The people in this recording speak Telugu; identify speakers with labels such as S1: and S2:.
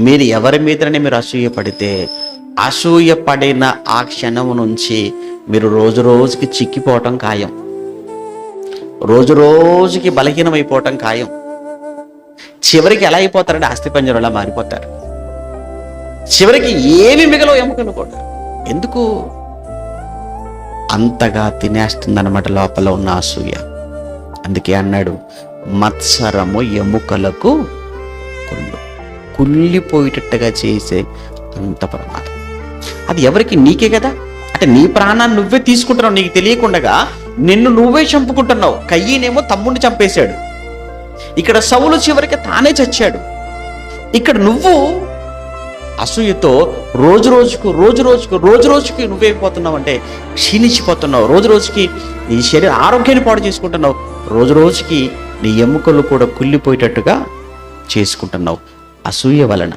S1: మీరు ఎవరి మీదనే మీరు అసూయ పడితే, అసూయ పడిన ఆ క్షణం నుంచి మీరు రోజు రోజుకి చిక్కిపోవటం ఖాయం, రోజు రోజుకి బలహీనమైపోవటం ఖాయం. చివరికి ఎలా అయిపోతారంటే అస్థిపంజరంలా మారిపోతారు. చివరికి ఏమి మిగలవు ఎముకలు కూడా. ఎందుకు? అంతగా తినేస్తుందన్నమాట లోపల ఉన్న అసూయ. అందుకే అన్నాడు, మత్సరము ఎముకలకు కుళ్ళిపోయేటట్టుగా చేసే అంత ప్రమాదం. అది ఎవరికి? నీకే కదా. అంటే నీ ప్రాణాన్ని నువ్వే తీసుకుంటున్నావు, నీకు తెలియకుండా నిన్ను నువ్వే చంపుకుంటున్నావు. కయ్యనేమో తమ్ముడిని చంపేశాడు, ఇక్కడ సౌలు చివరికి తానే చచ్చాడు. ఇక్కడ నువ్వు అసూయతో రోజు రోజుకి నువ్వేపోతున్నావు అంటే క్షీణించిపోతున్నావు. రోజు రోజుకి నీ శరీర ఆరోగ్యాన్ని పాడు చేసుకుంటున్నావు. రోజు రోజుకి నీ ఎముకలు కూడా కుళ్ళిపోయేటట్టుగా చేసుకుంటున్నావు అసూయ వలన.